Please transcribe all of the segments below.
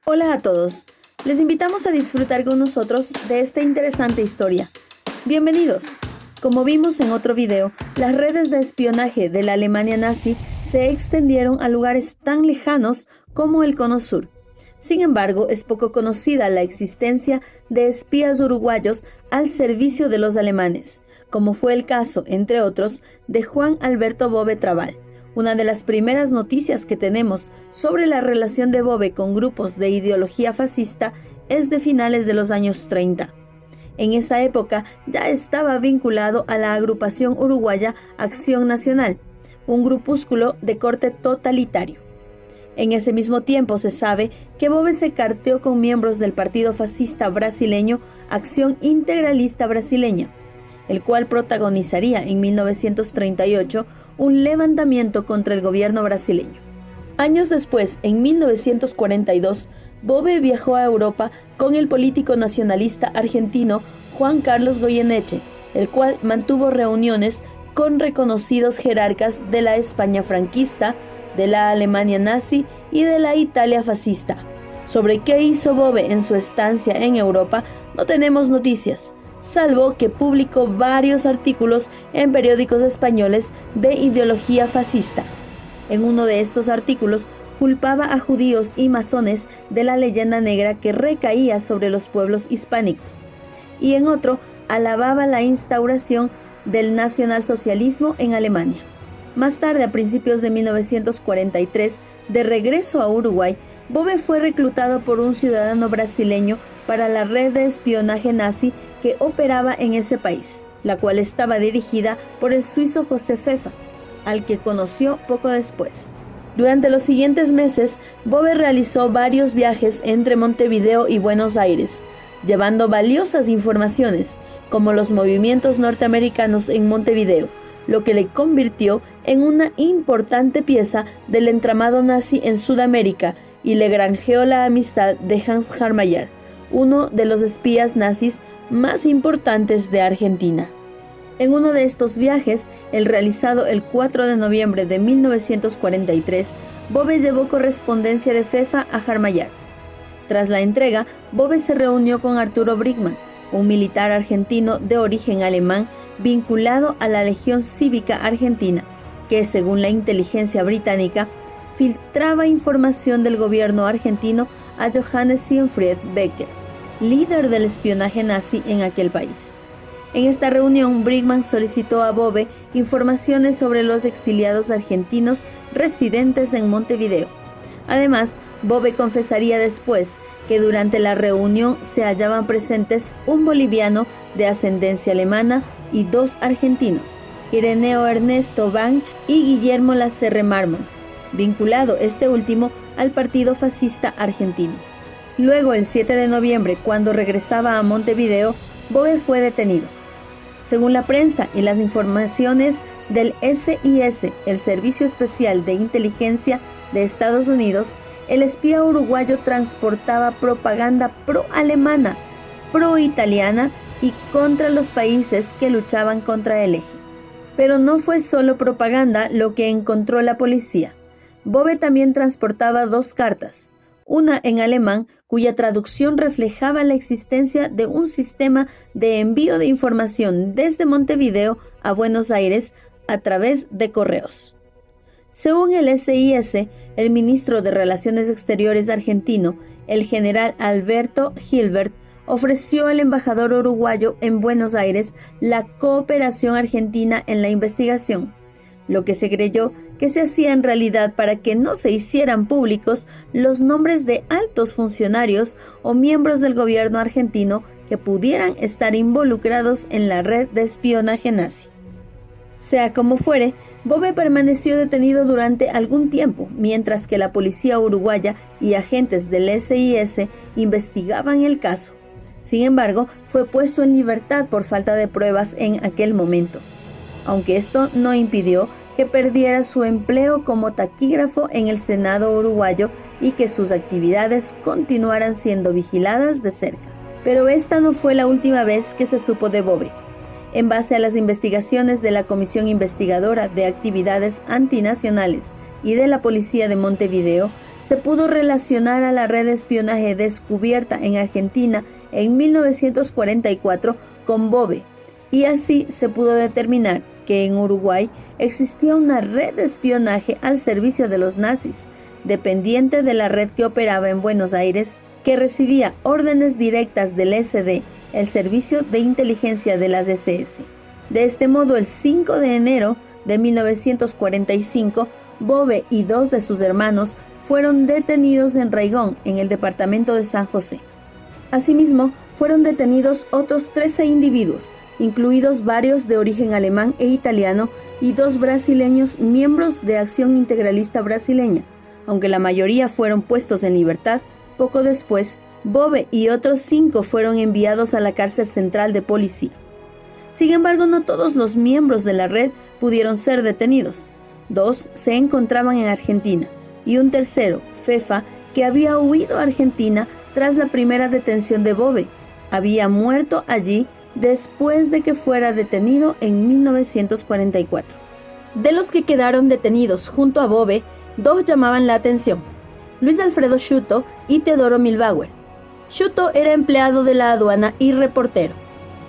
Hola a todos, les invitamos a disfrutar con nosotros de esta interesante historia. Bienvenidos. Como vimos en otro video, las redes de espionaje de la Alemania nazi se extendieron a lugares tan lejanos como el Cono Sur. Sin embargo, es poco conocida la existencia de espías uruguayos al servicio de los alemanes, como fue el caso, entre otros, de Juan Alberto Bove Trabal. Una de las primeras noticias que tenemos sobre la relación de Bove con grupos de ideología fascista es de finales de los años 30. En esa época ya estaba vinculado a la agrupación uruguaya Acción Nacional, un grupúsculo de corte totalitario. En ese mismo tiempo se sabe que Bove se carteó con miembros del partido fascista brasileño Acción Integralista Brasileña, el cual protagonizaría en 1938 un levantamiento contra el gobierno brasileño. Años después, en 1942, Bove viajó a Europa con el político nacionalista argentino Juan Carlos Goyeneche, el cual mantuvo reuniones con reconocidos jerarcas de la España franquista, de la Alemania nazi y de la Italia fascista. Sobre qué hizo Bove en su estancia en Europa no tenemos noticias, salvo que publicó varios artículos en periódicos españoles de ideología fascista. En uno de estos artículos culpaba a judíos y masones de la leyenda negra que recaía sobre los pueblos hispánicos, y en otro alababa la instauración del nacionalsocialismo en Alemania. Más tarde, a principios de 1943, de regreso a Uruguay, Bove fue reclutado por un ciudadano brasileño para la red de espionaje nazi que operaba en ese país, la cual estaba dirigida por el suizo José Pfeffer, al que conoció poco después. Durante los siguientes meses, Bove realizó varios viajes entre Montevideo y Buenos Aires, llevando valiosas informaciones, como los movimientos norteamericanos en Montevideo, lo que le convirtió en una importante pieza del entramado nazi en Sudamérica y le granjeó la amistad de Hans Harmayer, uno de los espías nazis más importantes de Argentina. En uno de estos viajes, el realizado el 4 de noviembre de 1943, Bove llevó correspondencia de Pfeffer a Harmayer. Tras la entrega, Bove se reunió con Arturo Bringmann, un militar argentino de origen alemán vinculado a la Legión Cívica Argentina, que, según la inteligencia británica, filtraba información del gobierno argentino a Johannes Siegfried Becker, líder del espionaje nazi en aquel país. En esta reunión, Bringmann solicitó a Bove informaciones sobre los exiliados argentinos residentes en Montevideo. Además, Bove confesaría después que durante la reunión se hallaban presentes un boliviano de ascendencia alemana y dos argentinos, Ireneo Ernesto Banch y Guillermo Lacerre Marmon, vinculado este último al partido fascista argentino. Luego, el 7 de noviembre, cuando regresaba a Montevideo, Bove fue detenido. Según la prensa y las informaciones del SIS, el Servicio Especial de Inteligencia de Estados Unidos, el espía uruguayo transportaba propaganda pro-alemana, pro-italiana y contra los países que luchaban contra el eje. Pero no fue solo propaganda lo que encontró la policía. Bove también transportaba dos cartas, una en alemán, cuya traducción reflejaba la existencia de un sistema de envío de información desde Montevideo a Buenos Aires a través de correos. Según el SIS, el ministro de Relaciones Exteriores argentino, el general Alberto Gilbert, ofreció al embajador uruguayo en Buenos Aires la cooperación argentina en la investigación, lo que se creyó que se hacía en realidad para que no se hicieran públicos los nombres de altos funcionarios o miembros del gobierno argentino que pudieran estar involucrados en la red de espionaje nazi. Sea como fuere, Bove permaneció detenido durante algún tiempo, mientras que la policía uruguaya y agentes del SIS investigaban el caso. Sin embargo, fue puesto en libertad por falta de pruebas en aquel momento, aunque esto no impidió que perdiera su empleo como taquígrafo en el Senado uruguayo y que sus actividades continuaran siendo vigiladas de cerca. Pero esta no fue la última vez que se supo de Bove. En base a las investigaciones de la Comisión Investigadora de Actividades Antinacionales y de la Policía de Montevideo, se pudo relacionar a la red de espionaje descubierta en Argentina en 1944 con Bove, y así se pudo determinar que en Uruguay existía una red de espionaje al servicio de los nazis, dependiente de la red que operaba en Buenos Aires, que recibía órdenes directas del SD, el servicio de inteligencia de las SS. De este modo, el 5 de enero de 1945, Bove y 2 de sus hermanos fueron detenidos en Raigón, en el departamento de San José. Asimismo, fueron detenidos otros 13 individuos, incluidos varios de origen alemán e italiano y 2 brasileños miembros de Acción Integralista Brasileña. Aunque la mayoría fueron puestos en libertad, poco después, Bove y otros 5 fueron enviados a la cárcel central de policía. Sin embargo, no todos los miembros de la red pudieron ser detenidos. 2 se encontraban en Argentina y un tercero, Fefa, que había huido a Argentina tras la primera detención de Bove, había muerto allí después de que fuera detenido en 1944. De los que quedaron detenidos junto a Bove, 2 llamaban la atención: Luis Alfredo Schuto y Teodoro Milbauer. Schuto era empleado de la aduana y reportero.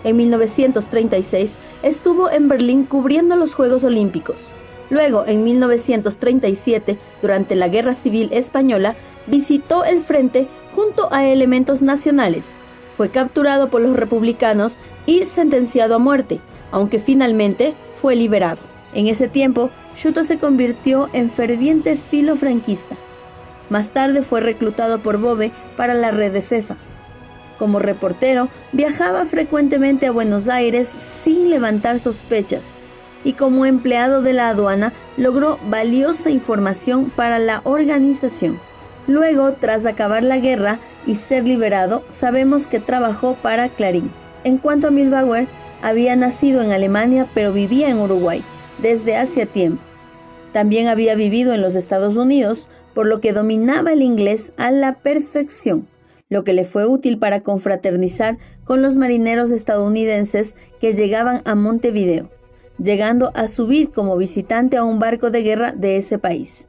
En 1936 estuvo en Berlín cubriendo los Juegos Olímpicos. Luego, en 1937, durante la Guerra Civil Española, visitó el frente junto a elementos nacionales. Fue capturado por los republicanos y sentenciado a muerte, aunque finalmente fue liberado. En ese tiempo, Schuto se convirtió en ferviente filofranquista. Más tarde fue reclutado por Bove para la red de Fefa. Como reportero, viajaba frecuentemente a Buenos Aires sin levantar sospechas, y como empleado de la aduana logró valiosa información para la organización. Luego, tras acabar la guerra y ser liberado, sabemos que trabajó para Clarín. En cuanto a Milbauer, había nacido en Alemania pero vivía en Uruguay desde hacía tiempo. También había vivido en los Estados Unidos, por lo que dominaba el inglés a la perfección, lo que le fue útil para confraternizar con los marineros estadounidenses que llegaban a Montevideo, llegando a subir como visitante a un barco de guerra de ese país.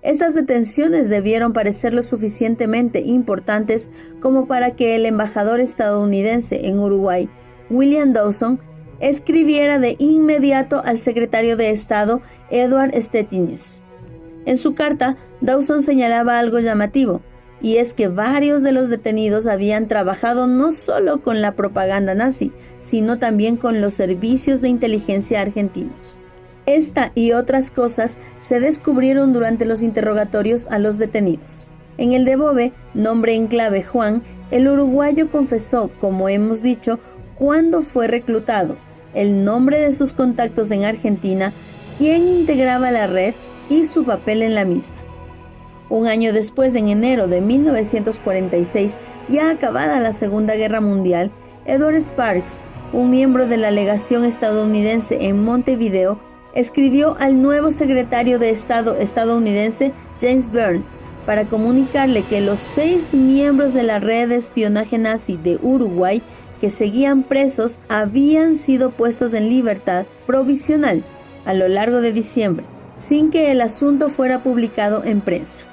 Estas detenciones debieron parecer lo suficientemente importantes como para que el embajador estadounidense en Uruguay, William Dawson, escribiera de inmediato al secretario de Estado, Edward Stettinius. En su carta, Dawson señalaba algo llamativo, y es que varios de los detenidos habían trabajado no solo con la propaganda nazi, sino también con los servicios de inteligencia argentinos. Esta y otras cosas se descubrieron durante los interrogatorios a los detenidos. En el de Bove, nombre en clave Juan, el uruguayo confesó, como hemos dicho, cuándo fue reclutado, el nombre de sus contactos en Argentina, quién integraba la red y su papel en la misma. Un año después, en enero de 1946, ya acabada la Segunda Guerra Mundial, Edward Sparks, un miembro de la legación estadounidense en Montevideo, escribió al nuevo secretario de Estado estadounidense, James Burns, para comunicarle que los 6 miembros de la red de espionaje nazi de Uruguay que seguían presos habían sido puestos en libertad provisional a lo largo de diciembre, sin que el asunto fuera publicado en prensa.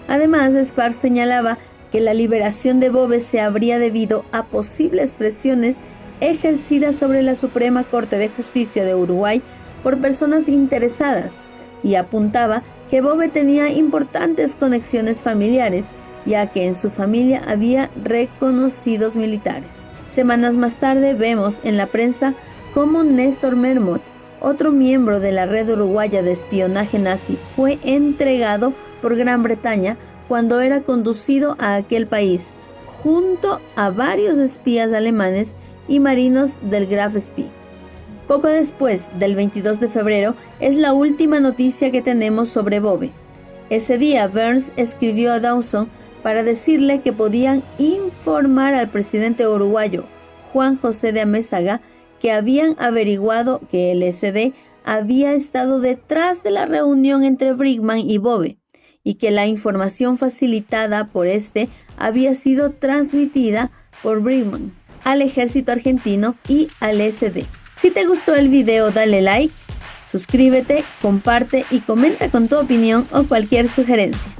Además, Sparks señalaba que la liberación de Bove se habría debido a posibles presiones ejercidas sobre la Suprema Corte de Justicia de Uruguay por personas interesadas, y apuntaba que Bove tenía importantes conexiones familiares, ya que en su familia había reconocidos militares. Semanas más tarde vemos en la prensa cómo Néstor Mermot, otro miembro de la red uruguaya de espionaje nazi, fue entregado por Gran Bretaña cuando era conducido a aquel país, junto a varios espías alemanes y marinos del Graf Spee. Poco después del 22 de febrero es la última noticia que tenemos sobre Bove. Ese día Burns escribió a Dawson para decirle que podían informar al presidente uruguayo Juan José de Amézaga que habían averiguado que el SD había estado detrás de la reunión entre Brinkmann y Bove y que la información facilitada por este había sido transmitida por Brinkmann al ejército argentino y al SD. Si te gustó el video, dale like, suscríbete, comparte y comenta con tu opinión o cualquier sugerencia.